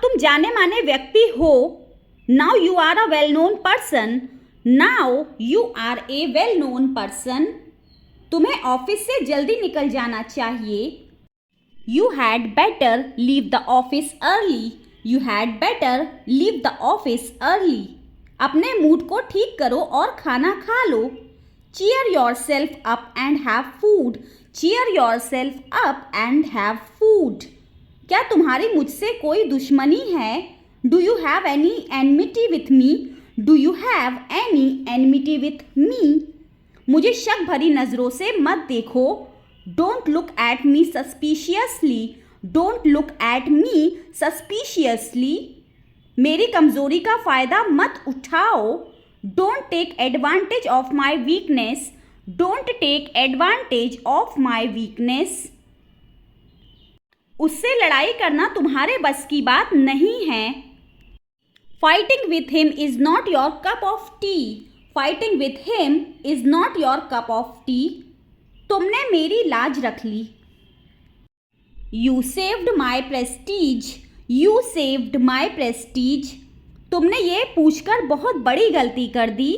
तुम जाने माने व्यक्ति हो। Now you are a well known person. Now you are a well known person. तुम्हें ऑफिस से जल्दी निकल जाना चाहिए। You had better leave the office early. You had better leave the office early. अपने मूड को ठीक करो और खाना खा लो। Cheer yourself up and have food. Cheer yourself up and have food. क्या तुम्हारी मुझसे कोई दुश्मनी है? Do you have any enmity with me? Do you have any enmity with me? मुझे शक भरी नज़रों से मत देखो। Don't look at me suspiciously. Don't look at me suspiciously. मेरी कमज़ोरी का फ़ायदा मत उठाओ। Don't take advantage of my weakness. Don't take advantage of my weakness. उससे लड़ाई करना तुम्हारे बस की बात नहीं है। Fighting with him is not your cup of tea. Fighting with him is not your cup of tea. तुमने मेरी लाज रख ली। You saved my prestige. You saved my prestige. तुमने ये पूछकर बहुत बड़ी गलती कर दी।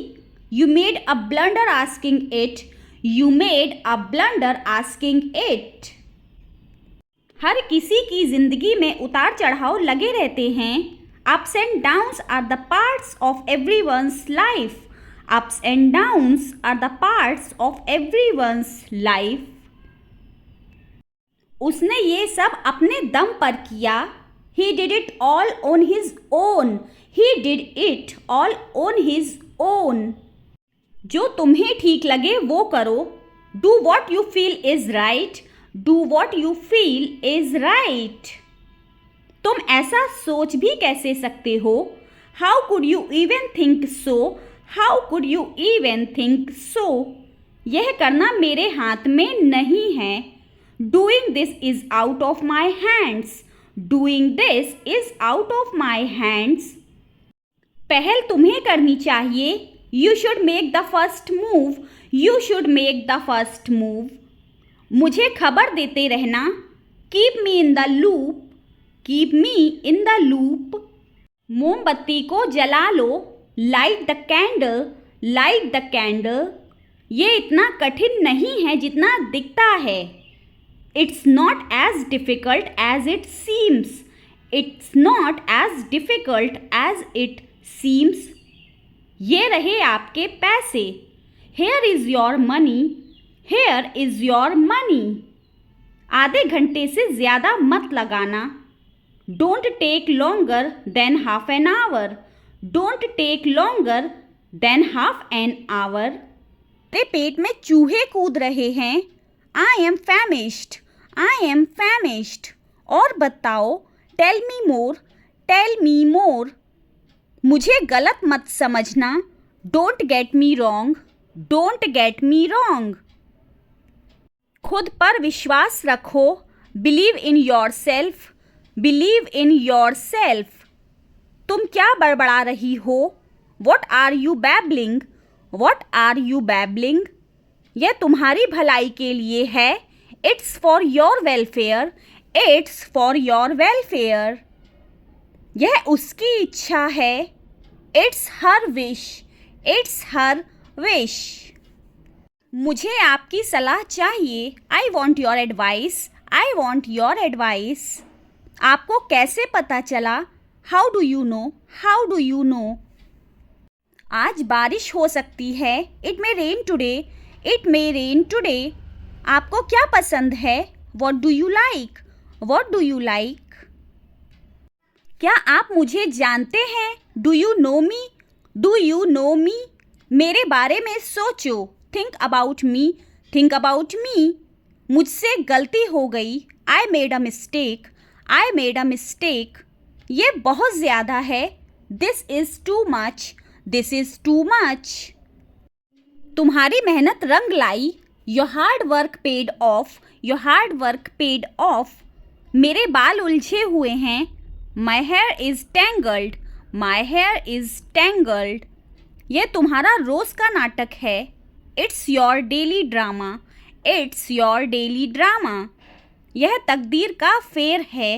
You made a blunder asking it. You made a blunder asking it. हर किसी की जिंदगी में उतार चढ़ाव लगे रहते हैं। Ups and downs are the parts of everyone's life. Ups and downs are the parts of everyone's life. उसने ये सब अपने दम पर किया। He did it all on his own. He did it all on his own. जो तुम्हें ठीक लगे वो करो। Do what you feel is right. Do what you feel is right. तुम ऐसा सोच भी कैसे सकते हो? How could you even think so? How could you even think so? यह करना मेरे हाथ में नहीं है। Doing this is out of my hands. Doing this is out of my hands. पहल तुम्हें करनी चाहिए। You should make the first move. You should make the first move. मुझे खबर देते रहना। Keep me in the loop. Keep me in the loop. मोमबत्ती को जला लो। Light the candle. Light the candle. ये इतना कठिन नहीं है जितना दिखता है। It's not as difficult as it seems. It's not as difficult as it seems. ये रहे आपके पैसे। Here is your money. Here is your money. आधे घंटे से ज़्यादा मत लगाना। Don't take longer than half an hour. Don't take longer than half an hour. मेरे पेट में चूहे कूद रहे हैं। I am famished. I am famished. और बताओ। Tell me more. Tell me more. मुझे गलत मत समझना। Don't get me wrong. Don't get me wrong. खुद पर विश्वास रखो। Believe in yourself. Believe in yourself. तुम क्या बड़बड़ा रही हो? What are you babbling? What are you babbling? यह तुम्हारी भलाई के लिए है। It's for your welfare. It's for your welfare. यह उसकी इच्छा है। It's her wish. It's her wish. मुझे आपकी सलाह चाहिए। I want your advice. I want your advice. आपको कैसे पता चला? How do you know? How do you know? आज बारिश हो सकती है। It may rain today. It may rain today. आपको क्या पसंद है? What do you like? What do you like? क्या आप मुझे जानते हैं? Do you know me? Do you know me? मेरे बारे में सोचो। Think about me. Think about me. मुझसे गलती हो गई। I made a mistake. I made a mistake. ये बहुत ज़्यादा है। This is too much. This is too much. तुम्हारी मेहनत रंग लाई। Your hard work paid off. Your hard work paid off. मेरे बाल उलझे हुए हैं। My hair is tangled. My hair is tangled. यह तुम्हारा रोज़ का नाटक है। It's your daily drama. It's your daily drama. यह तकदीर का फेर है।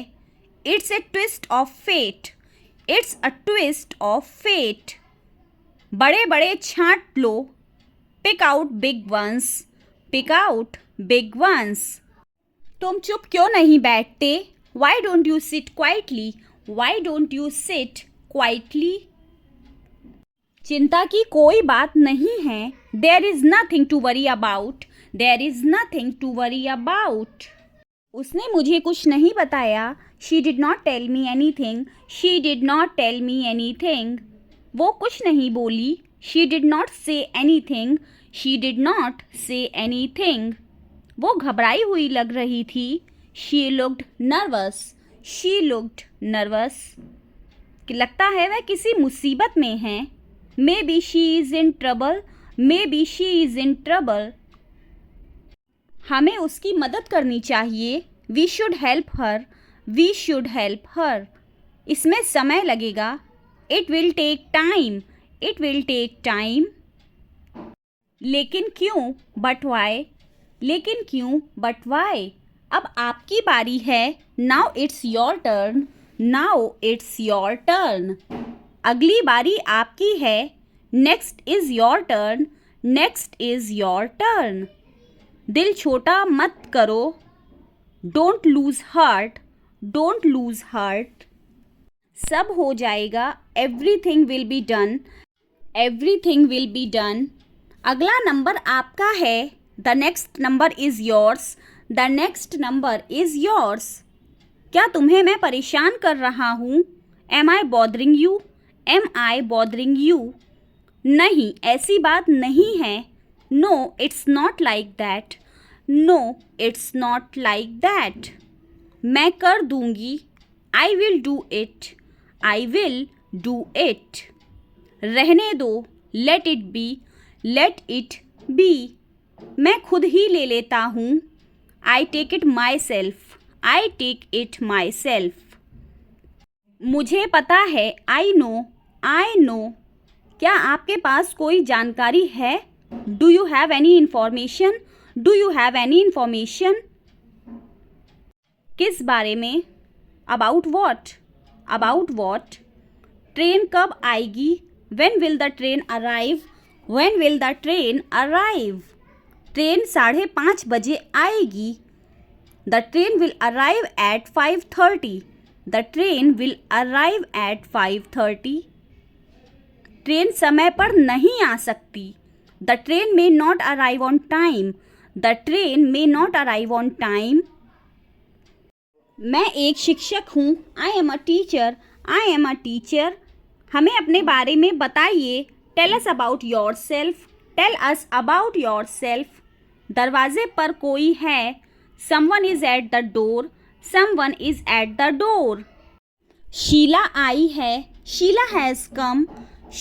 It's a twist of fate. It's a twist of fate. बड़े बड़े छांट लो. Pick out big ones. Pick out big ones. तुम चुप क्यों नहीं बैठते? Why don't you sit quietly? Why don't you sit quietly? चिंता की कोई बात नहीं है. There is nothing to worry about. There is nothing to worry about. उसने मुझे कुछ नहीं बताया. She did not tell me anything. She did not tell me anything. वो कुछ नहीं बोली. She did not say anything. She did not say anything. वो घबराई हुई लग रही थी. She looked nervous. She looked nervous. कि लगता है वह किसी मुसीबत में है. Maybe she is in trouble. Maybe she is in trouble. हमें उसकी मदद करनी चाहिए. We should help her. We should help her. इसमें समय लगेगा. It will take time. It will take time. लेकिन क्यों? But why? लेकिन क्यों? But why? अब आपकी बारी है. Now it's your turn. Now it's your turn. अगली बारी आपकी है. Next is your turn. Next is your turn. दिल छोटा मत करो. Don't lose heart. Don't lose heart. सब हो जाएगा. Everything will be done. Everything will be done. अगला नंबर आपका है. The next number is yours. The next number is yours. क्या तुम्हें मैं परेशान कर रहा हूँ? Am I bothering you? Am I bothering you? नहीं, ऐसी बात नहीं है. No, it's not like that. No, it's not like that. मैं कर दूंगी. I will do it. I will do it. रहने दो. Let it be. Let it be. मैं खुद ही ले लेता हूँ. I take it myself. I take it myself. मुझे पता है. I know. I know. क्या आपके पास कोई जानकारी है? Do you have any information? Do you have any information? किस बारे में? About what? About what? Train कब आएगी? When will the train arrive? When will the train arrive? Train 5:30 बजे आएगी. The train will arrive at 5:30. The train will arrive at 5:30. Train समय पर नहीं आ सकती. The train may not arrive on time. The train may not arrive on time. मैं एक शिक्षक हूँ. I am a teacher. I am a teacher. हमें अपने बारे में बताइए. Tell us about yourself. Tell us about yourself. दरवाजे पर कोई है. Someone is at the door. Someone is at the door. Sheila आई है. Sheila has come.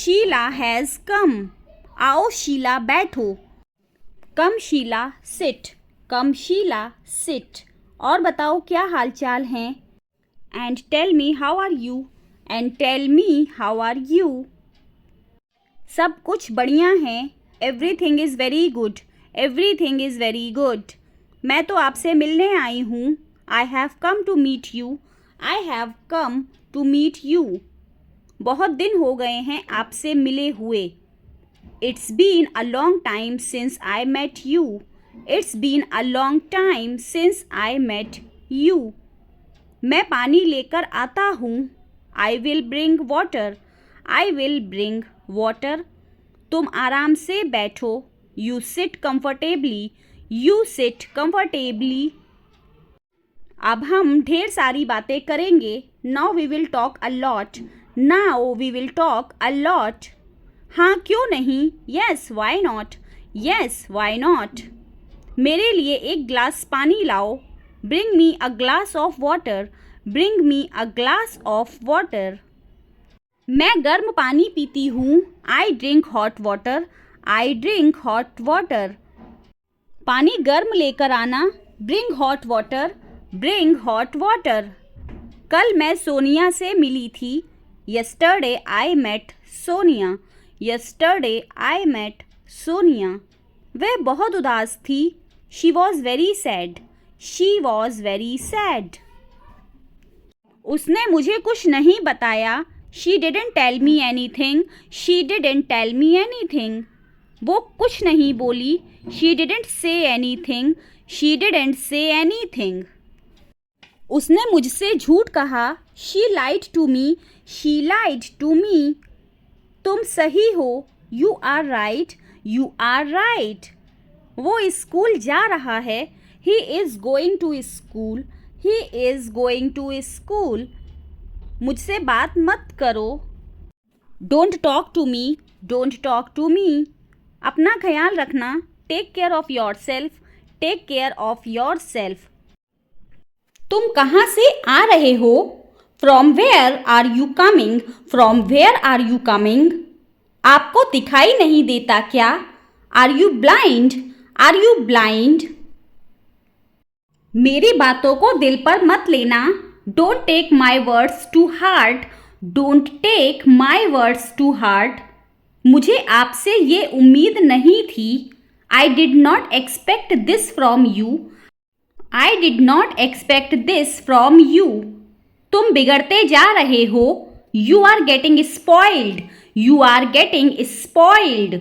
Sheila has come. आओ शीला बैठो. Come Sheila sit. कम शीला sit. और बताओ क्या हालचाल हैं. And tell me how are you. And tell me how are you. सब कुछ बढ़िया है. Everything is very good. Everything is very good. मैं तो आपसे मिलने आई हूँ. I have come to meet you. I have come to meet you. बहुत दिन हो गए हैं आपसे मिले हुए. It's been a long time since I met you. It's been a long time since I met you. मैं पानी लेकर आता हूँ. I will bring water. I will bring water. तुम आराम से बैठो. You sit comfortably. You sit comfortably. अब हम ढेर सारी बातें करेंगे. Now we will talk a lot. Now we will talk a lot. हाँ क्यों नहीं? Yes, why not? Yes, why not? मेरे लिए एक ग्लास पानी लाओ. Bring me a glass of water. Bring me a glass of water. मैं गर्म पानी पीती हूँ. I drink hot water. I drink hot water. पानी गर्म लेकर आना. Bring hot water. Bring hot water. कल मैं सोनिया से मिली थी. Yesterday I met Sonia. Yesterday I met Sonia. वह बहुत उदास थी. She was very sad. She was very sad. उसने मुझे कुछ नहीं बताया। She didn't tell me anything. She didn't tell me anything. वो कुछ नहीं बोली। She didn't say anything. She didn't say anything. उसने मुझसे झूठ कहा। She lied to me. She lied to me. तुम सही हो। You are right. You are right. वो स्कूल जा रहा है। He is going to school. He is going to school. मुझसे बात मत करो। Don't talk to me. Don't talk to me. अपना ख्याल रखना। Take care of your self. Take care of your self. तुम कहाँ से आ रहे हो? From where are you coming? From where are you coming? आपको दिखाई नहीं देता क्या? Are you blind? Are you blind? मेरी बातों को दिल पर मत लेना। Don't take my words to heart. Don't take my words to heart. मुझे आपसे ये उम्मीद नहीं थी। आई did not expect this from you. I did not expect this from you. तुम बिगड़ते जा रहे हो। You are getting spoiled. You are getting spoiled.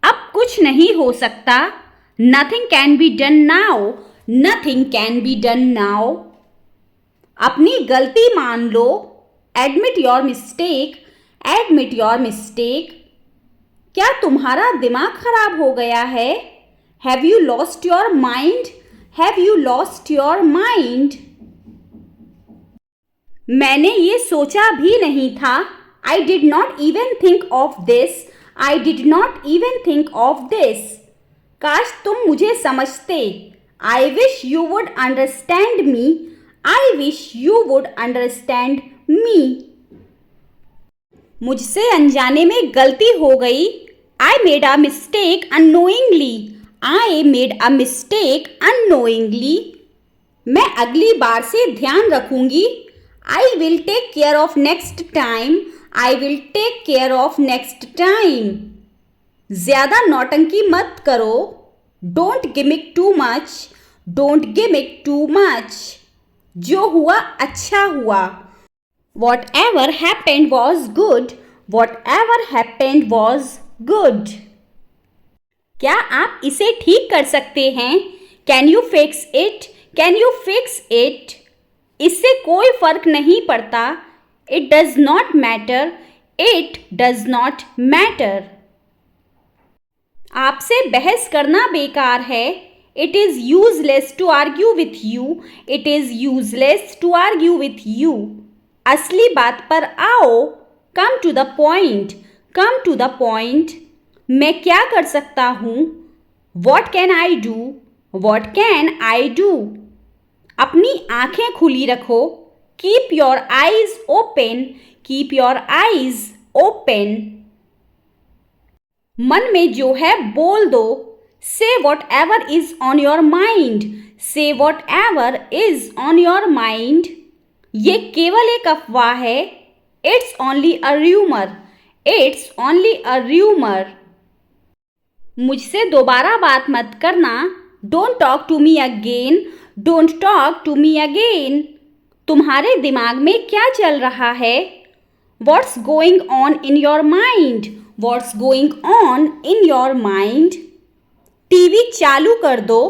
अब कुछ नहीं हो सकता। Nothing can be done now. Nothing can be done now. अपनी गलती मान लो। Admit your mistake. Admit your mistake. क्या तुम्हारा दिमाग खराब हो गया है? Have you lost your mind? Have you lost your mind? मैंने ये सोचा भी नहीं था। I did not even think of this. I did not even think of this. काश तुम मुझे समझते। I wish you would understand me. I wish you would understand me. मुझसे अनजाने में गलती हो गई। I made a mistake unknowingly. I made a mistake unknowingly. मैं अगली बार से ध्यान रखूंगी। I will take care of next time. I will take care of next time. ज्यादा नौटंकी मत करो। Don't gimmick too much. Don't gimmick too much. जो हुआ अच्छा हुआ। Whatever happened was good. Whatever happened was good. क्या आप इसे ठीक कर सकते हैं? Can you fix it? Can you fix it? इससे कोई फर्क नहीं पड़ता। It does not matter. It does not matter. आपसे बहस करना बेकार है। It is useless to argue with you. It is useless to argue with you. असली बात पर आओ। Come to the point. Come to the point. मैं क्या कर सकता हूँ? What can I do? What can I do? अपनी आंखें खुली रखो। Keep your eyes open. Keep your eyes open. मन में जो है बोल दो। Say whatever is on your mind. Say whatever is on your mind. ये केवल एक अफवाह है। It's only a rumor. It's only a rumor. मुझसे दोबारा बात मत करना। Don't talk to me again. Don't talk to me again. तुम्हारे दिमाग में क्या चल रहा है? What's going on in your mind? What's going on in your mind? TV चालू कर दो।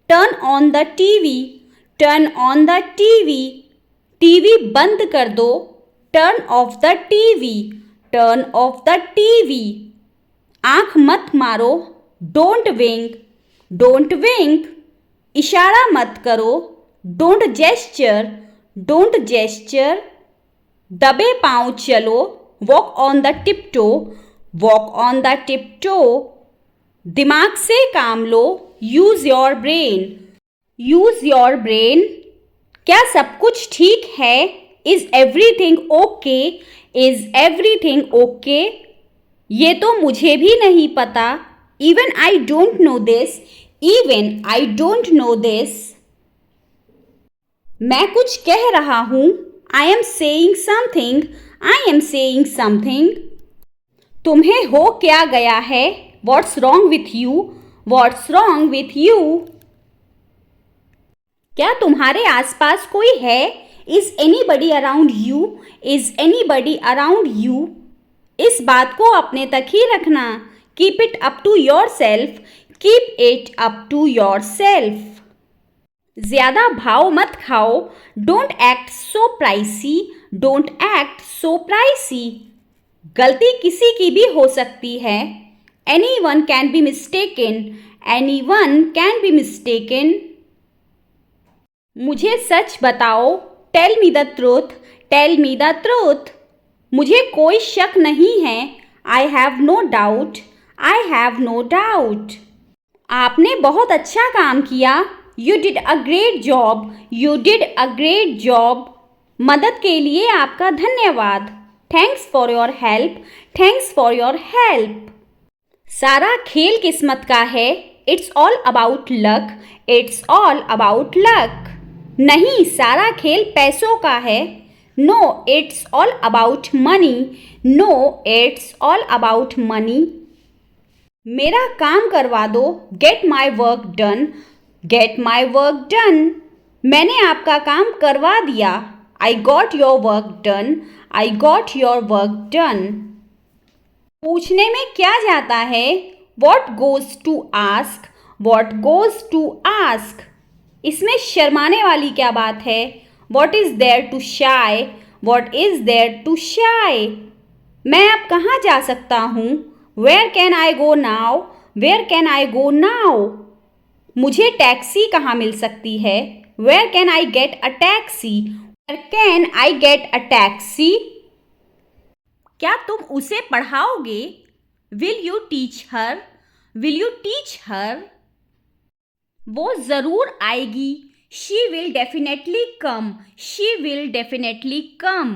Turn on the TV. Turn on the TV. TV बंद कर दो। Turn off the TV. Turn off the TV. आंख मत मारो। Don't wink. Don't wink. इशारा मत करो। Don't gesture. Don't gesture. दबे पांव चलो। Walk on the tiptoe. Walk on the tiptoe. दिमाग से काम लो। Use your brain. Use your brain. क्या सब कुछ ठीक है? Is everything okay? Is everything okay? ये तो मुझे भी नहीं पता। Even I don't know this. Even I don't know this. मैं कुछ कह रहा हूँ। I am saying something. I am saying something. तुम्हें हो क्या गया है? What's wrong with you? What's wrong with you? क्या तुम्हारे आसपास कोई है? Is anybody around you? Is anybody around you? इस बात को अपने तक ही रखना. Keep it up to your self. Keep it up to your self. ज्यादा भाव मत खाओ. Don't act so pricey. Don't act so pricey. गलती किसी की भी हो सकती है. Anyone can be mistaken. Anyone can be mistaken. मुझे सच बताओ. Tell me the truth. Tell me the truth. मुझे कोई शक नहीं है. I have no doubt. I have no doubt. आपने बहुत अच्छा काम किया. You did a great job. You did a great job. मदद के लिए आपका धन्यवाद. Thanks for your help. Thanks for your help. सारा खेल किस्मत का है. It's all about luck. It's all about luck. नहीं, सारा खेल पैसों का है. No, it's all about money. No, it's all about money. मेरा काम करवा दो. Get my work done. Get my work done. मैंने आपका काम करवा दिया. I got your work done. I got your work done. पूछने में क्या जाता है? What goes to ask. What goes to ask. इसमें शर्माने वाली क्या बात है? What is there to shy. What is there to shy. मैं अब कहाँ जा सकता हूँ? Where can I go now. Where can I go now. मुझे टैक्सी कहाँ मिल सकती है? Where can I get a taxi. Where can I get a taxi. क्या तुम उसे पढ़ाओगे? Will you teach her. Will you teach her. वो ज़रूर आएगी. She will definitely come. She will definitely come.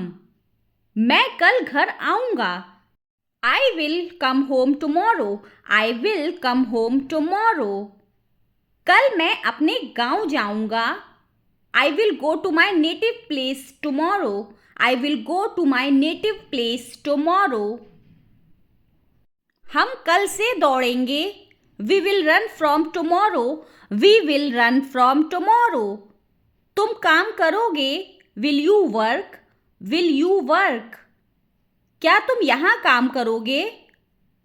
मैं कल घर आऊँगा. I will come home tomorrow. I will come home tomorrow. कल मैं अपने गांव जाऊँगा. I will go to my native place tomorrow. I will go to my native place tomorrow. हम कल से दौड़ेंगे. We will run from tomorrow. We will run from tomorrow. तुम काम करोगे. Will you work. Will you work. क्या तुम यहाँ काम करोगे?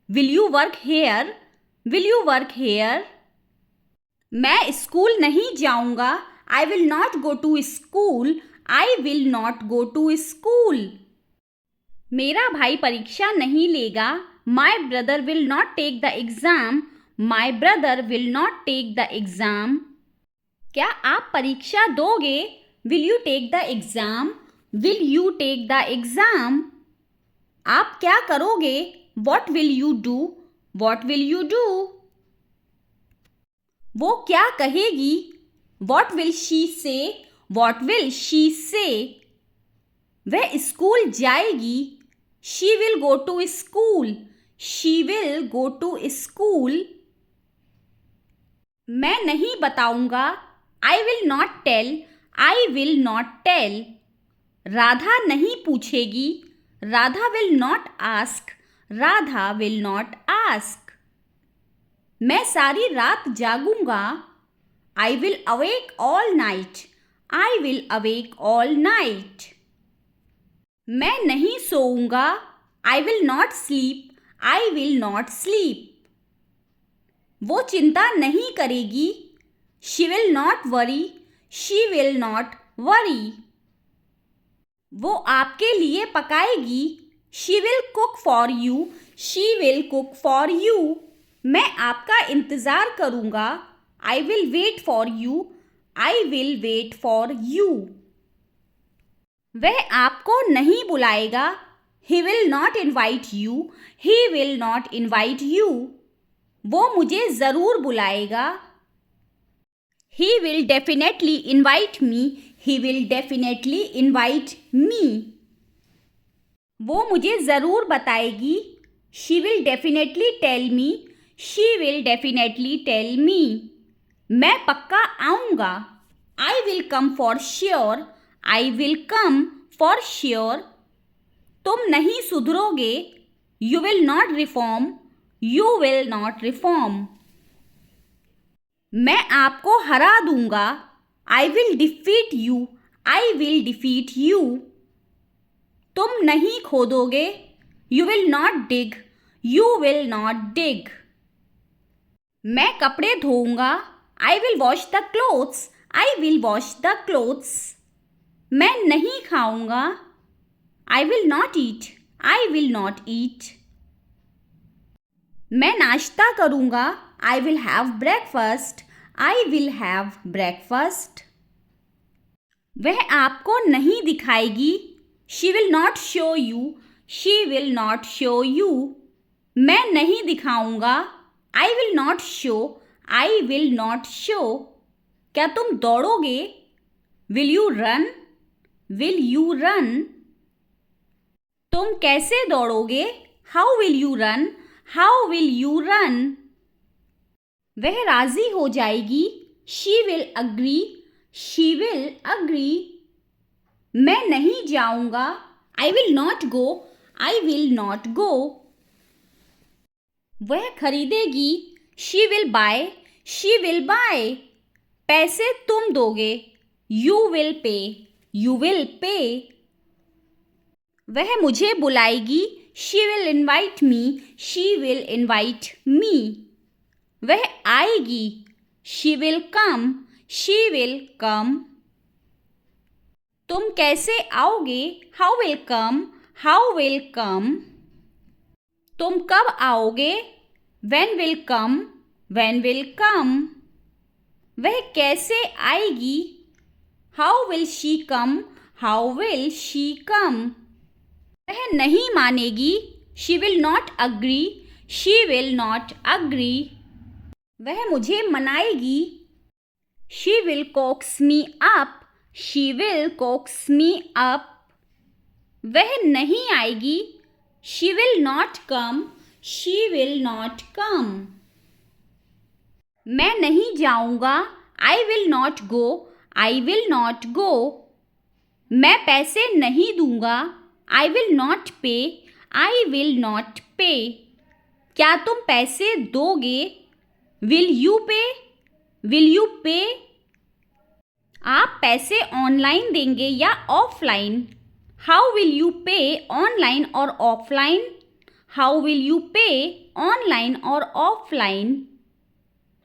Will you work here. Will you work here. मैं स्कूल नहीं जाऊँगा. I will not go to school. I will not go to school. मेरा भाई परीक्षा नहीं लेगा. My brother will not take the exam. My brother will not take the exam. क्या आप परीक्षा दोगे? Will you take the exam. Will you take the exam. आप क्या करोगे? What will you do. What will you do. वो क्या कहेगी? What will she say. What will she say. वह स्कूल जाएगी. She will go to school. She will go to school. मैं नहीं बताऊंगा. I will not tell. I will not tell. Radha नहीं पूछेगी. Radha will not ask. Radha will not ask. मैं सारी रात जागूंगा. I will awake all night. I will awake all night. मैं नहीं सोऊंगा. I will not sleep. I will not sleep. वो चिंता नहीं करेगी. She will not worry. She will not worry. वो आपके लिए पकाएगी. She will cook for you. She will cook for you. मैं आपका इंतज़ार करूँगा. I will wait for you. I will wait for you. वह आपको नहीं बुलाएगा. He will not invite you. He will not invite you. वो मुझे ज़रूर बुलाएगा. He will definitely invite me. He will definitely invite me. वो मुझे ज़रूर बताएगी. She will definitely tell me. She will definitely tell me. मैं पक्का आऊँगा. I will come for sure. I will come for sure. तुम नहीं सुधरोगे. You will not reform. You will not reform. मैं आपको हरा दूंगा. I will defeat you. I will defeat you. तुम नहीं खोदोगे. You will not dig. You will not dig. मैं कपड़े धोऊंगा. I will wash the clothes. I will wash the clothes. मैं नहीं खाऊंगा. I will not eat. I will not eat. मैं नाश्ता करूंगा. I will have breakfast. I will have breakfast. वह आपको नहीं दिखाएगी. She will not show you. She will not show you. मैं नहीं दिखाऊंगा. I will not show. I will not show. क्या तुम दौड़ोगे? Will you run? Will you run? तुम कैसे दौड़ोगे? How will you run? How will you run? वह राजी हो जाएगी. She will agree. She will agree. मैं नहीं जाऊंगा. I will not go. I will not go. वह खरीदेगी. She will buy. She will buy. पैसे तुम दोगे. You will pay. You will pay. वह मुझे बुलाएगी. She will invite me. She will invite me. वह आएगी. She will come. She will come. तुम कैसे आओगे? How will come? How will come? तुम कब आओगे? When will come? When will come? वह कैसे आएगी? How will she come? How will she come? वह नहीं मानेगी. She will not agree. She will not agree. वह मुझे मनाएगी. She will coax me up. She will coax me up. वह नहीं आएगी. She will not come. She will not come. मैं नहीं जाऊंगा. I will not go. I will not go. मैं पैसे नहीं दूंगा. I will not pay. I will not pay. क्या तुम पैसे दोगे? Will you pay? Will you pay? आप पैसे ऑनलाइन देंगे या offline? How will you pay online or offline? How will you pay online or offline?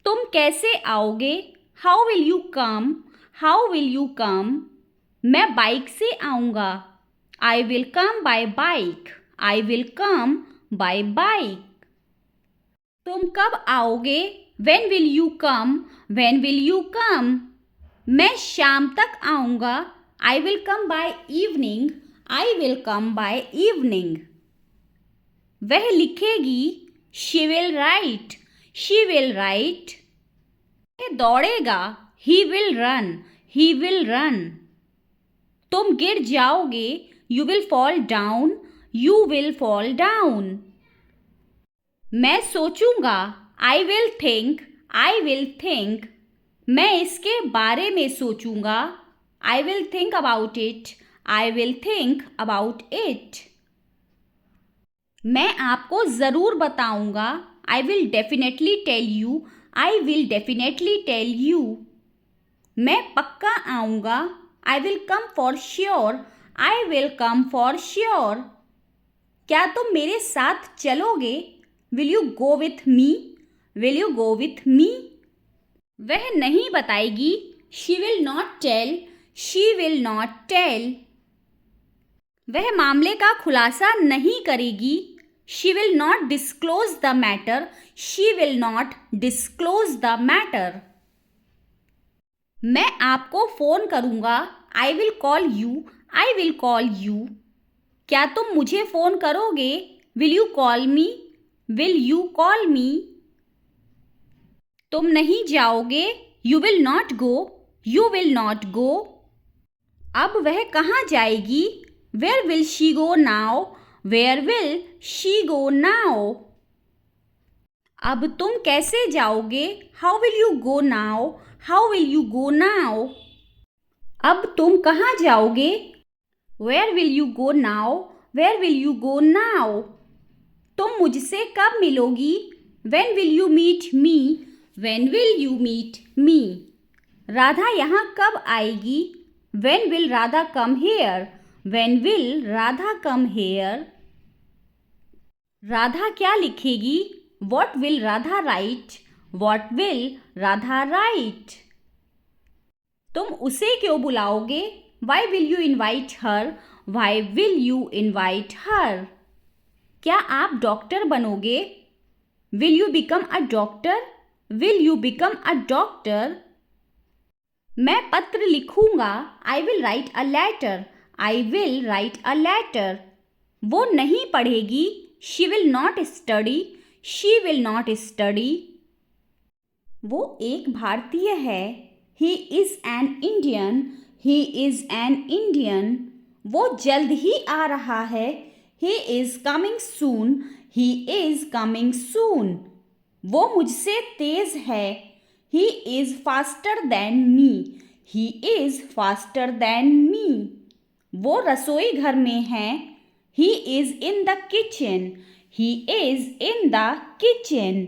तुम कैसे आओगे? How will you come? How will you come? मैं बाइक से आऊँगा. I will come by bike. I will come by bike. तुम कब आओगे? When will you come? When will you come? मैं शाम तक आऊँगा. I will come by evening. I will come by evening. वह लिखेगी. She will write. She will write. वह दौड़ेगा. He will run. He will run. तुम गिर जाओगे. You will fall down. You will fall down. मैं सोचूंगा. I will think. I will think. मैं इसके बारे में सोचूंगा. I will think about it. I will think about it. मैं आपको ज़रूर बताऊंगा. I will definitely tell you. I will definitely tell you. मैं पक्का आऊंगा. I will come for sure. I will come for sure. क्या तुम मेरे साथ चलोगे? Will you go with me? Will you go with me? वह नहीं बताएगी. She will not tell. She will not tell. वह मामले का खुलासा नहीं करेगी. She will not disclose the matter. She will not disclose the matter. मैं आपको फ़ोन करूँगा. I will call you. I will call you. क्या तुम मुझे फ़ोन करोगे? Will you call me? Will you call me? तुम नहीं जाओगे. You will not go. You will not go. अब वह कहाँ जाएगी? Where will she go now? Where will she go now? अब तुम कैसे जाओगे? How will you go now? How will you go now? अब तुम कहाँ जाओगे? Where will you go now? Where will you go now? तुम मुझसे कब मिलोगी? When will you meet me? When will you meet me? Radha यहाँ कब आएगी? When will Radha come here? When will Radha come here? Radha क्या लिखेगी? What will Radha write? What will Radha write? तुम उसे क्यों बुलाओगे? Why will you invite her? Why will you invite her? क्या आप doctor बनोगे? Will you become a doctor? Will you become a doctor? मैं पत्र लिखूंगा. I will write a letter. I will write a letter. वो नहीं पढ़ेगी. She will not study. She will not study. वो एक भारतीय है. He is an Indian. He is an Indian. वो जल्द ही आ रहा है. He is coming soon. He is coming soon. वो मुझसे तेज है. He is faster than me. He is faster than me. वो रसोई घर में है. He is in the kitchen. He is in the kitchen.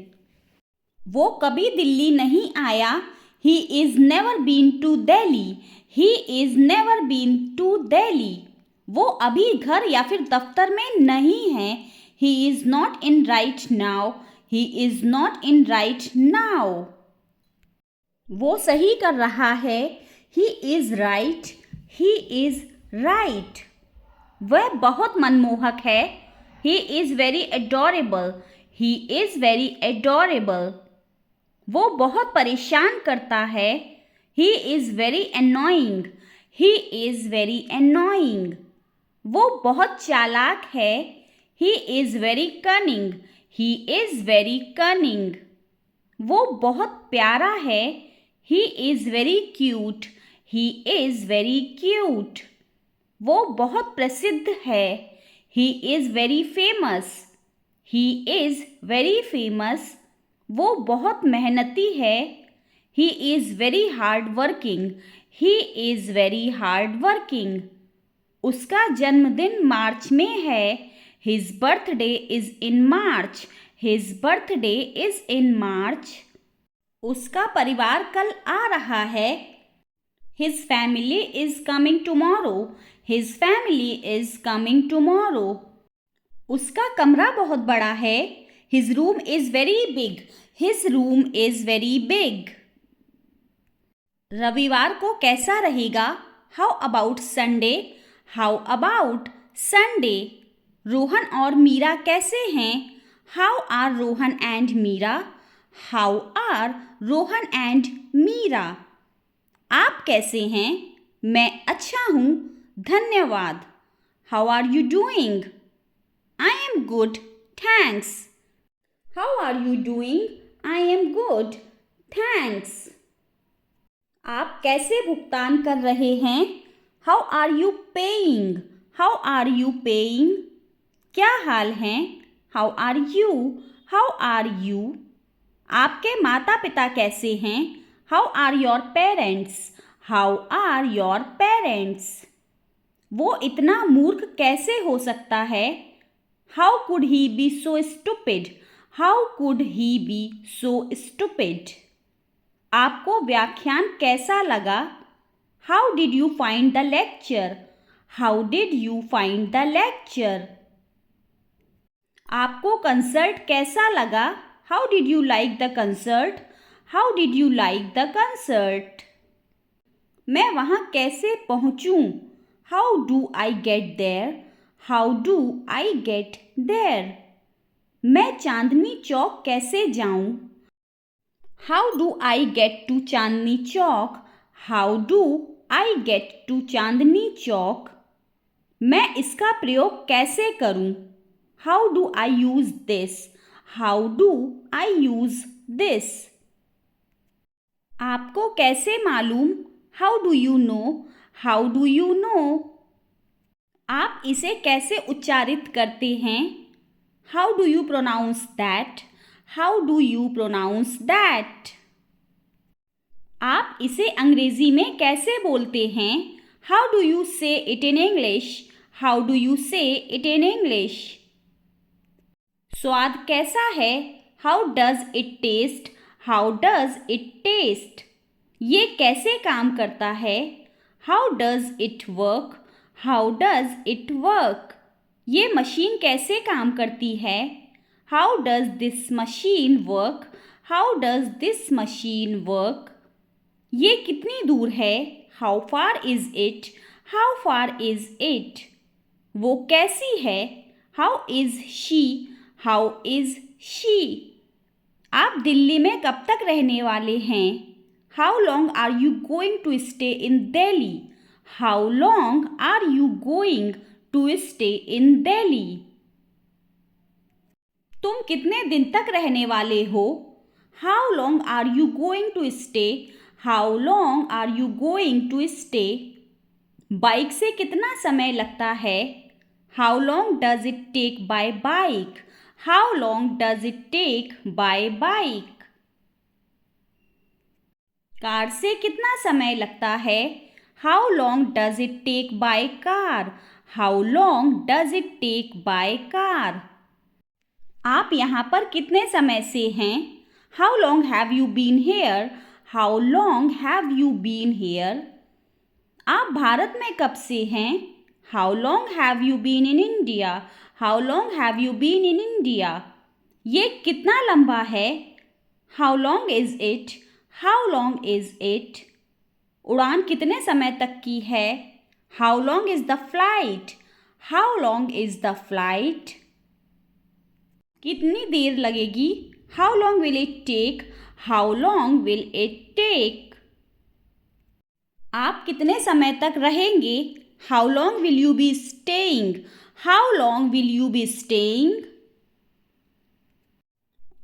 वो कभी दिल्ली नहीं आया. He is never been to Delhi. He is never been to Delhi. वो अभी घर या फिर दफ्तर में नहीं है. He is not in right now. He is not in right now. वो सही कर रहा है. He is right. He is right. वह बहुत मनमोहक है. He is very adorable. He is very adorable. वो बहुत परेशान करता है. He is very annoying. He is very annoying. वो बहुत चालाक है. He is very cunning. He is very cunning. वो बहुत प्यारा है. He is very cute. He is very cute. वो बहुत प्रसिद्ध है. He is very famous. He is very famous. वो बहुत मेहनती है. He is very hard working. He is very hard working. उसका जन्मदिन मार्च में है. His birthday is in March. His birthday is in March. उसका परिवार कल आ रहा है. His family is coming tomorrow. His family is coming tomorrow. उसका कमरा बहुत बड़ा है. His room is very big. His room is very big. रविवार को कैसा रहेगा? How about Sunday? How about Sunday? Rohan और मीरा कैसे हैं? How are Rohan and Meera? How are Rohan and Meera? आप कैसे हैं? मैं अच्छा हूँ. धन्यवाद. How are you doing? I am good. Thanks. How are you doing? I am good. Thanks. आप कैसे भुगतान कर रहे हैं? How are you paying? How are you paying? क्या हाल है? How are you? How are you? आपके माता पिता कैसे हैं? How are your parents? How are your parents? वो इतना मूर्ख कैसे हो सकता है? How could he be so stupid? How could he be so stupid? आपको व्याख्यान कैसा लगा? How did you find the lecture? How did you find the lecture? आपको कंसर्ट कैसा लगा? How did you like the concert? How did you like the concert? मैं वहाँ कैसे पहुँचूँ? How do I get there? How do I get there? मैं चांदनी चौक कैसे जाऊँ? How do I get to Chandni Chowk? How do I get to Chandni Chowk? मैं इसका प्रयोग कैसे करूँ? How do I use this? How do I use this? आपको कैसे मालूम? How do you know? How do you know? आप इसे कैसे उच्चारित करते हैं? How do you pronounce that? How do you pronounce that? आप इसे अंग्रेजी में कैसे बोलते हैं? How do you say it in English? How do you say it in English? स्वाद कैसा है? How does it taste? How does it taste? ये कैसे काम करता है? How does it work? How does it work? ये मशीन कैसे काम करती है? How does this machine work? How does this machine work? ये कितनी दूर है? How far is it? How far is it? वो कैसी है? How is she? How is she? आप दिल्ली में कब तक रहने वाले हैं? How long are you going to stay in Delhi? How long are you going to stay in Delhi? तुम कितने दिन तक रहने वाले हो? How long are you going to stay? How long are you going to stay? Bike से कितना समय लगता है? How long does it take by bike? How long does it take by bike? Car से कितना समय लगता है? How long does it take by car? How long does it take by car? आप यहाँ पर कितने समय से हैं? How long have you been here? How long have you been here? आप भारत में कब से हैं? How long have you been in India? How long have you been in India? ये कितना लंबा है? How long is it? How long is it? उड़ान कितने समय तक की है? How long is the flight? How long is the flight? कितनी देर लगेगी? How long will it take? How long will it take? आप कितने समय तक रहेंगे? How long will you be staying? How long will you be staying?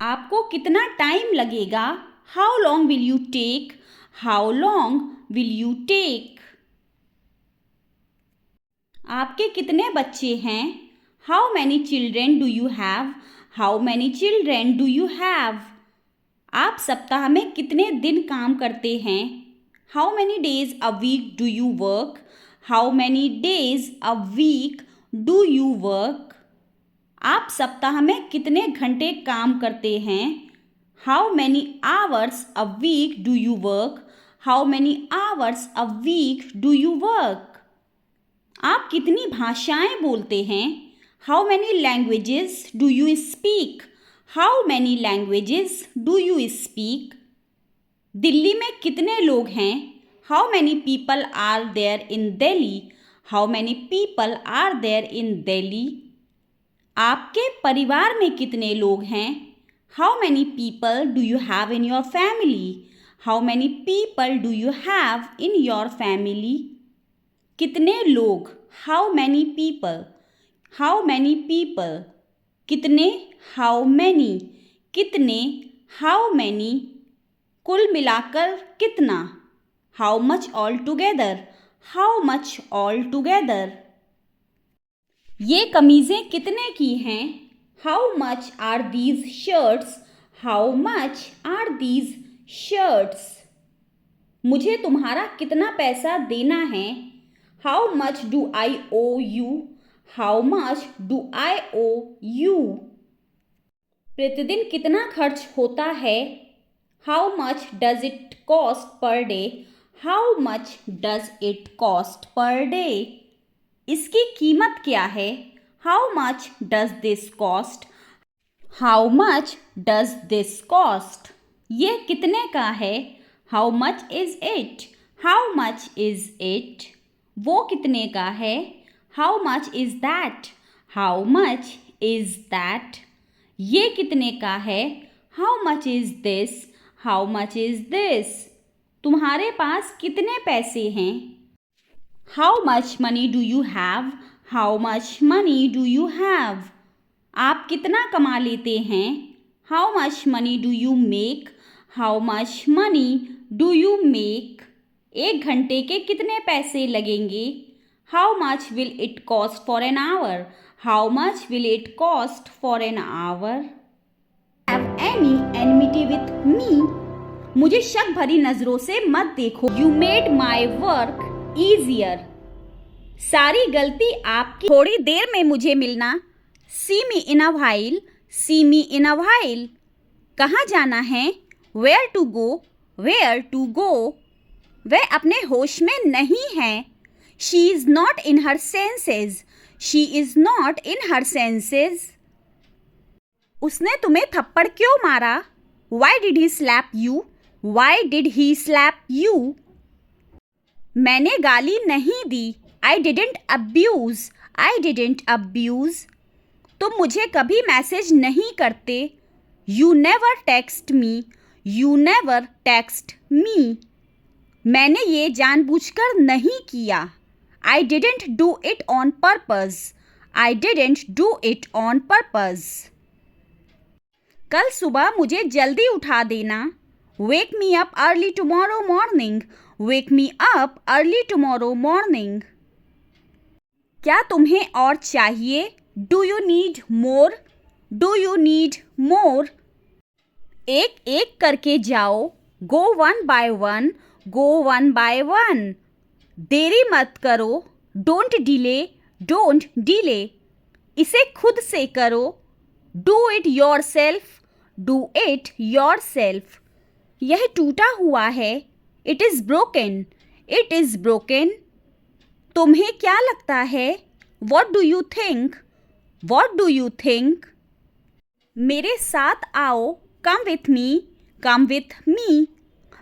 आपको कितना टाइम लगेगा? How long will you take? How long will you take? आपके कितने बच्चे हैं? How many children do you have? How many children do you have? आप सप्ताह में कितने दिन काम करते हैं? How many days a week do you work? How many days a week do you work? आप सप्ताह में कितने घंटे काम करते हैं? How many hours a week do you work? How many hours a week do you work? आप कितनी भाषाएं बोलते हैं? How many languages do you speak? How many languages do you speak? Delhi में कितने लोग हैं? How many people are there in Delhi? How many people are there in Delhi? आपके परिवार में कितने लोग हैं? How many people do you have in your family? How many people do you have in your family? कितने लोग? How many people? How many people? कितने? How many? कितने? How many? कुल मिलाकर कितना? How much all together? How much all together? ये कमीज़ें कितने की हैं? How much are these shirts? How much are these shirts? मुझे तुम्हारा कितना पैसा देना है? How much do I owe you? How much do I owe you? प्रतिदिन कितना खर्च होता है? How much does it cost per day? How much does it cost per day? इसकी कीमत क्या है? How much does this cost? How much does this cost? ये कितने का है? How much is it? How much is it? वो कितने का है? How much is that? How much is that? ये कितने का है? How much is this? How much is this? तुम्हारे पास कितने पैसे हैं? How much money do you have? How much money do you have? आप कितना कमा लेते हैं? How much money do you make? How much money do you make? एक घंटे के कितने पैसे लगेंगे? How much will it cost for an hour? How much will it cost for an hour? Have any enmity with me? मुझे शक भरी नजरों से मत देखो। You made my work easier? सारी गलती आपकी। थोड़ी देर में मुझे मिलना। See me in a while? See me in a while? कहाँ जाना है? Where to go? Where to go? वह अपने होश में नहीं है। She is not in her senses. She is not in her senses. उसने तुम्हें थप्पड़ क्यों मारा? Why did he slap you? Why did he slap you? मैंने गाली नहीं दी। I didn't abuse. I didn't abuse. तुम मुझे कभी मैसेज नहीं करते। You never text me. You never text me. मैंने ये जानबूझकर नहीं किया। I didn't do it on purpose. I didn't do it on purpose. कल सुबह मुझे जल्दी उठा देना। Wake me up early tomorrow morning. Wake me up early tomorrow morning. क्या तुम्हें और चाहिए? Do you need more? Do you need मोर? एक एक करके जाओ। Go one by one. Go one by one. देरी मत करो। Don't delay. Don't delay. इसे खुद से करो। Do it your self. Do it your self. यह टूटा हुआ है। It is broken. It is broken. तुम्हें क्या लगता है? What do you think? What do you think? मेरे साथ आओ। Come with me. Come with me.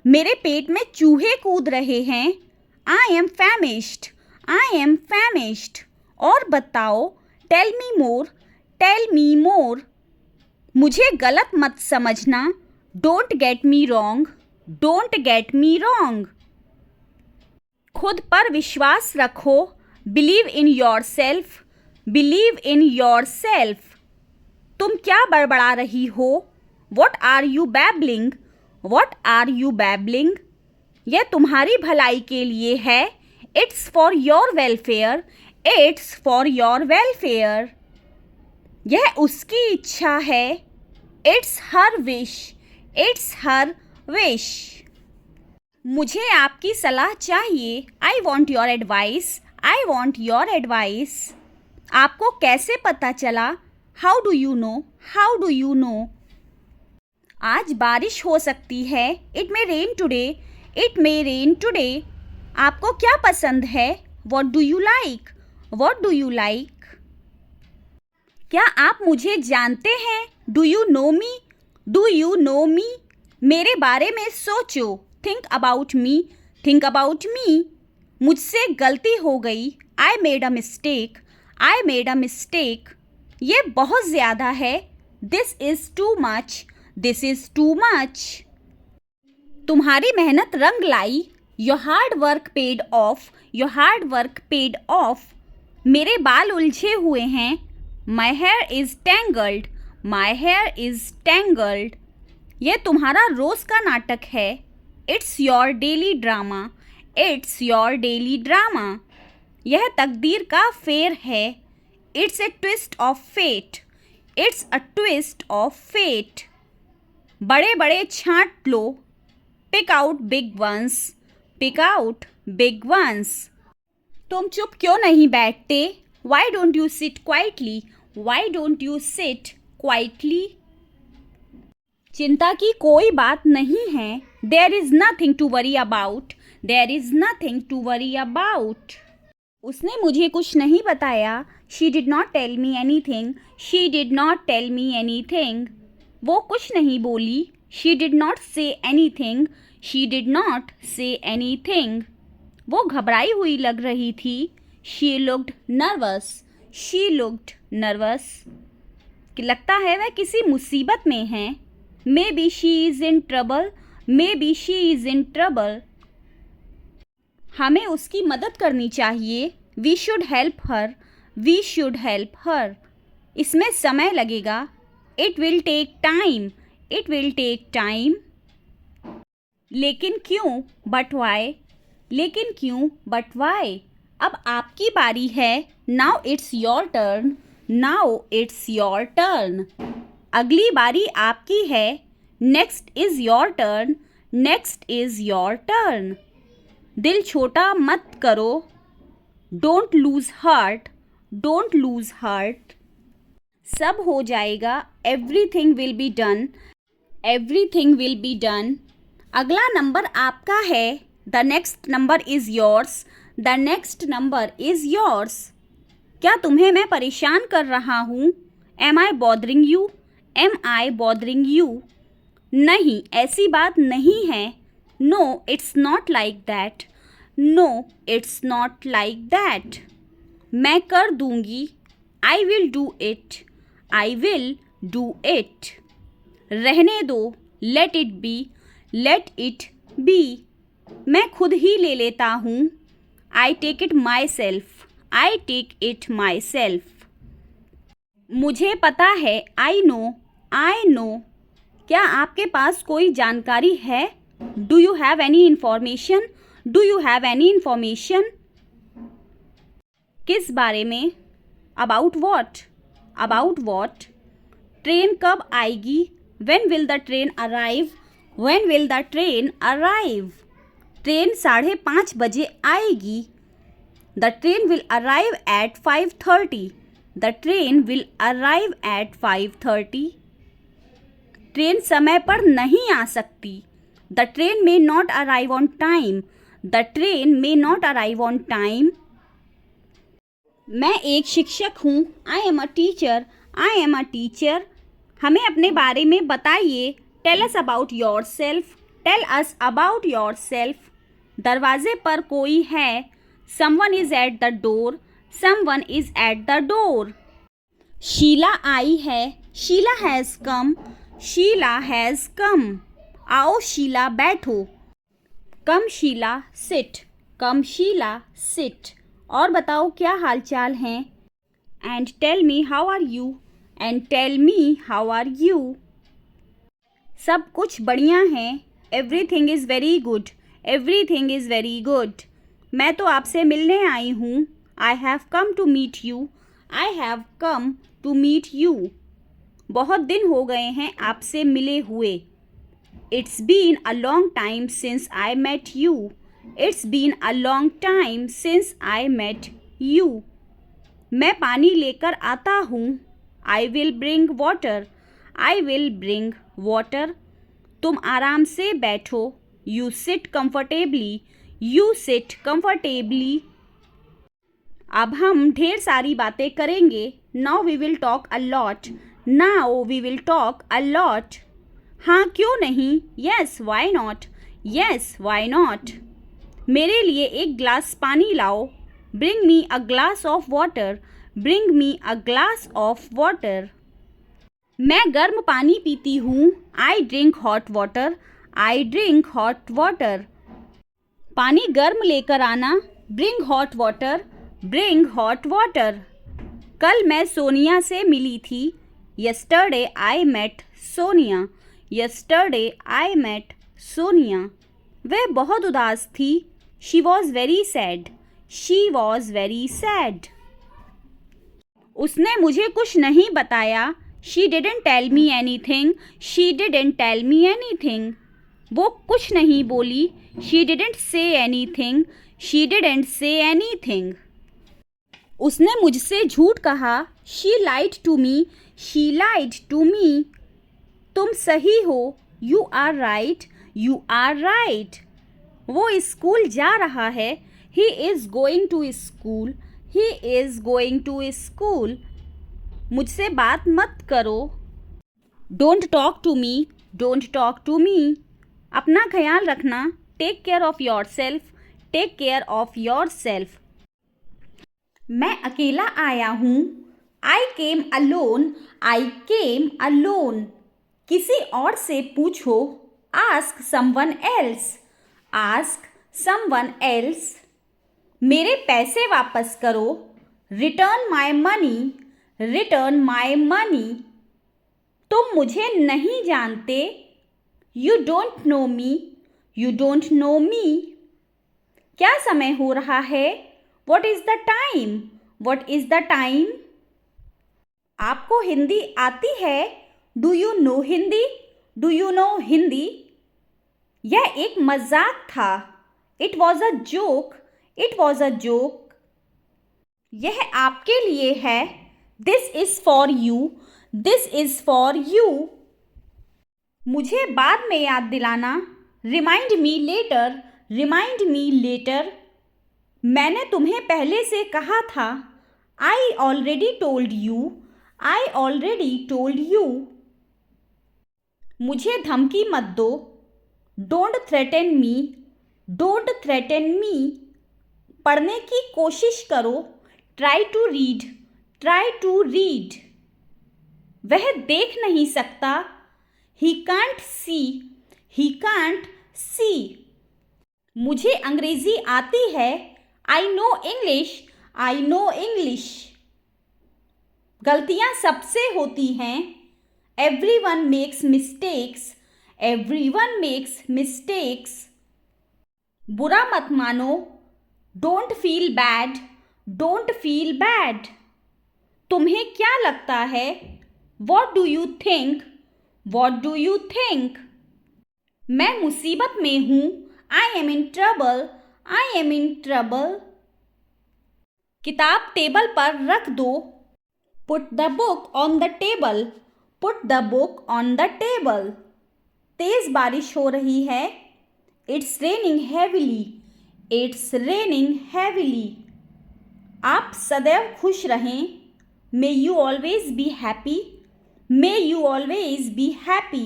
मेरे पेट में चूहे कूद रहे हैं। I am famished. I am famished. और बताओ। Tell me more. Tell me more. मुझे गलत मत समझना। Don't get me wrong. Don't get me wrong. खुद पर विश्वास रखो। Believe in yourself. Believe in your self. तुम क्या बड़बड़ा रही हो? What are you babbling? What are you babbling? यह तुम्हारी भलाई के लिए है। It's for your welfare. It's for your welfare. यह उसकी इच्छा है। It's her wish. It's her wish. मुझे आपकी सलाह चाहिए। I want your advice. I want your advice. आपको कैसे पता चला? How do you know? How do you know? आज बारिश हो सकती है। It may rain today. It may rain today. आपको क्या पसंद है? What do you like? What do you like? क्या आप मुझे जानते हैं? Do you know me? Do you know me? मेरे बारे में सोचो। Think about me. Think about me. मुझसे गलती हो गई। I made a mistake. I made a mistake. ये बहुत ज़्यादा है। This is too much. This is too much. तुम्हारी मेहनत रंग लाई। Your hard work paid off. Your hard work paid off. मेरे बाल उलझे हुए हैं। My hair is tangled. My hair is tangled. यह तुम्हारा रोज़ का नाटक है। It's your daily drama. It's your daily drama. यह तकदीर का फेर है। It's a twist of fate. It's a twist of fate. बड़े बड़े छांट लो। Pick out big ones. Pick out big ones. तुम चुप क्यों नहीं बैठते? Why don't you sit quietly? Why don't you sit quietly? चिंता की कोई बात नहीं है। There is nothing to worry about. There is nothing to worry about. उसने मुझे कुछ नहीं बताया। She did not tell me anything. She did not tell me anything. वो कुछ नहीं बोली। She did not say anything. She did not say anything. वो घबराई हुई लग रही थी। She looked nervous. She looked nervous. कि लगता है वह किसी मुसीबत में है। Maybe she is in trouble. Maybe she is in trouble. हमें उसकी मदद करनी चाहिए। We should help her. We should help her. इसमें समय लगेगा। It will take time. It will take time. लेकिन क्यों? But why? लेकिन क्यों? But why? अब आपकी बारी है। Now it's your turn. Now it's your turn. अगली बारी आपकी है। Next is your turn. Next is your turn. दिल छोटा मत करो। Don't lose heart. Don't lose heart. सब हो जाएगा। Everything will be done. Everything will be done. अगला नंबर आपका है। The next number is yours, the next number is yours. क्या तुम्हें मैं परेशान कर रहा हूँ? Am I bothering you, am I bothering you. नहीं, ऐसी बात नहीं है। No it's not like that, no it's not like that. मैं कर दूंगी, I will do it, I will do it. रहने दो, let it be, let it be. मैं खुद ही ले लेता हूँ, I take it my self, I take it myself. मुझे पता है, आई नो, आई नो। क्या आपके पास कोई जानकारी है? Do you have any information, do you have any information. किस बारे में? About what, about what. Train कब आएगी? When will the train arrive, when will the train arrive. Train 5:30 बजे आएगी। The train will arrive at 5:30, the train will arrive at 5:30। Train समय पर नहीं आ सकती। The train may not arrive on time, the train may not arrive on time. मैं एक शिक्षक हूँ, I am a teacher, I am a teacher. हमें अपने बारे में बताइए, tell us about yourself, tell us about yourself. दरवाजे पर कोई है, someone is at the door, someone is at the door. Sheela आई है, Sheela has come, Sheela has come. आओ शीला बैठो, come Sheela sit, come Sheela sit. और बताओ क्या हाल चाल हैं? And tell me how are you, and tell me how are you. सब कुछ बढ़िया है, everything is very good, everything is very good. मैं तो आपसे मिलने आई हूँ, I have come to meet you, I have come to meet you. बहुत दिन हो गए हैं आपसे मिले हुए। It's been a long time since I met you, it's been a long time since I met you. मैं पानी लेकर आता हूँ, I will bring water, I will bring water. तुम आराम से बैठो, you sit comfortably, you sit comfortably. अब हम ढेर सारी बातें करेंगे, now we will talk a lot, now we will talk a lot. हाँ क्यों नहीं, yes why not, yes why not. मेरे लिए एक ग्लास पानी लाओ, bring me a glass of water, bring me a glass of water. मैं गर्म पानी पीती हूँ, I drink hot water, I drink hot water. पानी गर्म लेकर आना, bring hot water, bring hot water. कल मैं सोनिया से मिली थी, yesterday I met Sonia, yesterday I met Sonia. वह बहुत उदास थी, she was very sad, she was very sad. उसने मुझे कुछ नहीं बताया, she didn't tell me anything, she didn't tell me anything. वो कुछ नहीं बोली, she didn't say anything, she didn't say anything. उसने मुझसे झूठ कहा, she lied to me, she lied to me. तुम सही हो, you are right, you are right. वो स्कूल जा रहा है, he is going to school, he is going to school. मुझसे बात मत करो, don't talk to me, don't talk to me. अपना ख्याल रखना, take care of your self, take care of your self. मैं अकेला आया हूँ, आई केम अलोन, आई केम अलोन। किसी और से पूछो, ask someone else, ask someone else. मेरे पैसे वापस करो, return my money, return my money. तुम मुझे नहीं जानते, you don't know me, you don't know me. क्या समय हो रहा है, what is the time, what is the time. आपको हिंदी आती है, do you know Hindi, do you know Hindi. यह एक मजाक था, it was a joke, it was a joke. यह आपके लिए है, this is for you, this is for you. मुझे बाद में याद दिलाना, remind me later, remind me later. मैंने तुम्हें पहले से कहा था। I already told you. I already told you. मुझे धमकी मत दो। Don't threaten me. Don't threaten me. पढ़ने की कोशिश करो। Try to read. Try to read. वह देख नहीं सकता। He can't see. He can't see. मुझे अंग्रेजी आती है। आई know English. I know English. गलतियां सबसे होती हैं। Everyone makes mistakes. Everyone makes mistakes. बुरा मत मानो। Don't feel bad. Don't feel bad. तुम्हें क्या लगता है? What do you think? What do you think? मैं मुसीबत में हूँ। I am in trouble. I am in trouble. किताब टेबल पर रख दो। Put the book on the table. Put the book on the table. तेज बारिश हो रही है। It's raining heavily. It's raining heavily. आप सदैव खुश रहें। May you always be happy. May you always be happy.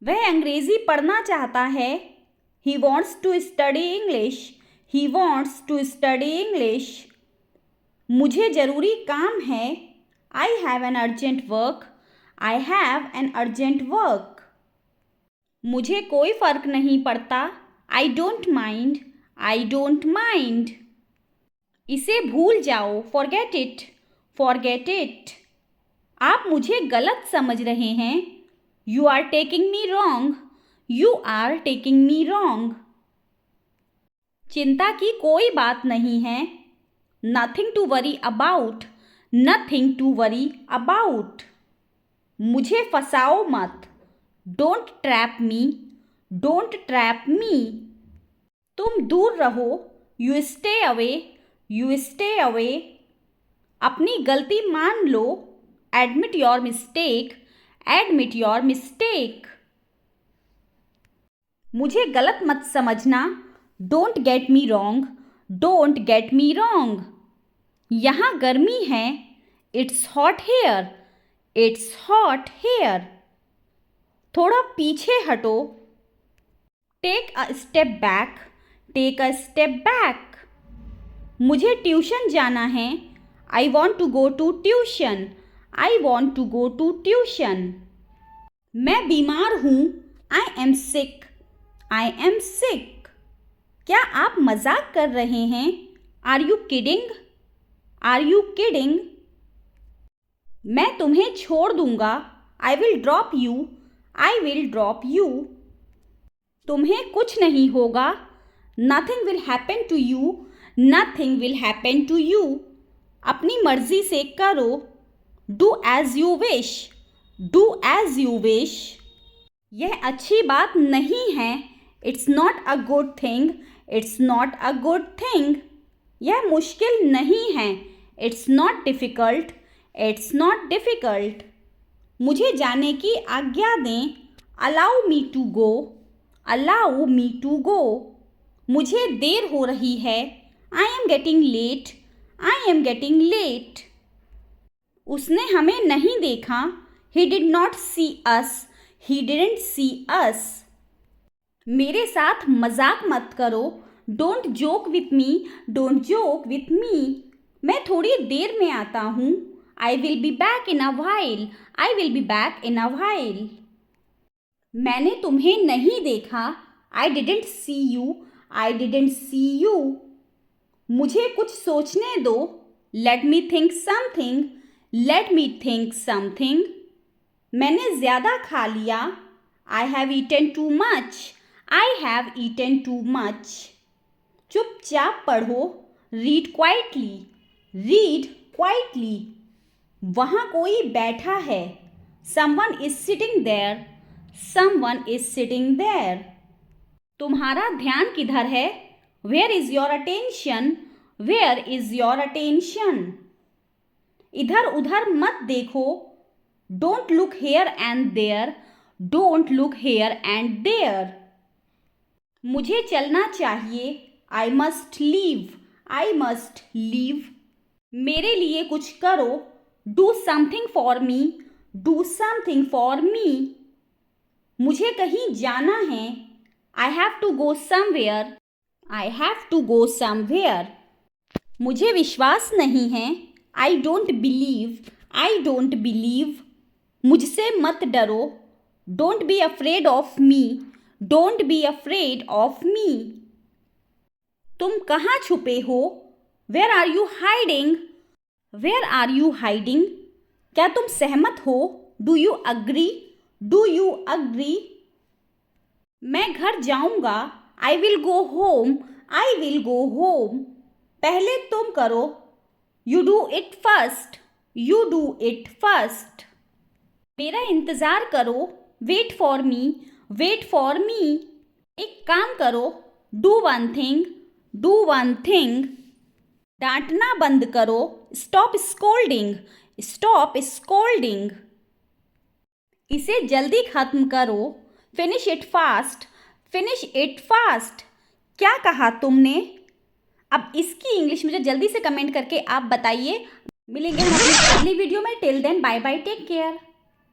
वह अंग्रेजी पढ़ना चाहता है। He wants to study English. He wants to study English. मुझे ज़रूरी काम है। I have an urgent work. I have an urgent work. मुझे कोई फ़र्क नहीं पड़ता। I don't mind. I don't mind. इसे भूल जाओ। Forget it. Forget it. आप मुझे गलत समझ रहे हैं। You are taking me wrong. You are taking me wrong. चिंता की कोई बात नहीं है। Nothing to worry about. Nothing to worry about. मुझे फंसाओ मत। Don't trap me. Don't trap me. तुम दूर रहो। You stay away. You stay away. अपनी गलती मान लो। Admit your mistake. Admit your mistake. मुझे गलत मत समझना। Don't get me wrong. Don't get me wrong. यहाँ गर्मी है। It's hot here. It's hot here. थोड़ा पीछे हटो। Take a step back. Take a step back. मुझे ट्यूशन जाना है। I want to go to tuition. I want to go to tuition. मैं बीमार हूँ। I am sick. I am sick. क्या आप मजाक कर रहे हैं? Are you kidding? Are you kidding? मैं तुम्हें छोड़ दूंगा। I will drop you. I will drop you. तुम्हें कुछ नहीं होगा। Nothing will happen to you. Nothing will happen to you. अपनी मर्जी से करो। Do as you wish. Do as you wish. यह अच्छी बात नहीं है। It's not a good thing. It's not a good thing. यह मुश्किल नहीं है। It's not difficult. It's not difficult. मुझे जाने की आज्ञा दें। Allow me to go. Allow me to go. मुझे देर हो रही है। I am getting late. I am getting late. उसने हमें नहीं देखा। He did not see us. He didn't see us. मेरे साथ मजाक मत करो। Don't joke with me. Don't joke with me. मैं थोड़ी देर में आता हूँ। I will be back in a while. I will be back in a while. मैंने तुम्हें नहीं देखा। I didn't see you. I didn't see you. मुझे कुछ सोचने दो। Let me think something. Late me think something. मैंने ज़्यादा खा लिया। I have eaten too much. I have eaten too much. चुपचाप पढ़ो। Read quietly. Read quietly. वहाँ कोई बैठा है। Someone is sitting there. Someone is sitting there. तुम्हारा ध्यान किधर है? Where is your attention? Where is your attention? इधर उधर मत देखो। Don't look here and there. Don't look here and there. मुझे चलना चाहिए। I must leave. I must leave. मेरे लिए कुछ करो। Do something for me. Do something for me. मुझे कहीं जाना है। I have to go somewhere. I have to go somewhere. मुझे विश्वास नहीं है। I don't believe. I don't believe. मुझसे मत डरो। Don't be afraid of me. Don't be afraid of me. तुम कहाँ छुपे हो? Where are you hiding? Where are you hiding? क्या तुम सहमत हो? Do you agree? Do you agree? मैं घर जाऊंगा। I will go home. I will go home. पहले तुम करो। You do it first. You do it first. मेरा इंतज़ार करो। Wait for me. Wait for me. एक काम करो। Do one thing. Do one thing. डांटना बंद करो। Stop scolding. Stop scolding. इसे जल्दी खत्म करो। Finish it fast. Finish it fast. क्या कहा तुमने? अब इसकी इंग्लिश मुझे जल्दी से कमेंट करके आप बताइए। मिलेंगे हम अपनी अगली वीडियो में। Till then bye bye, take care.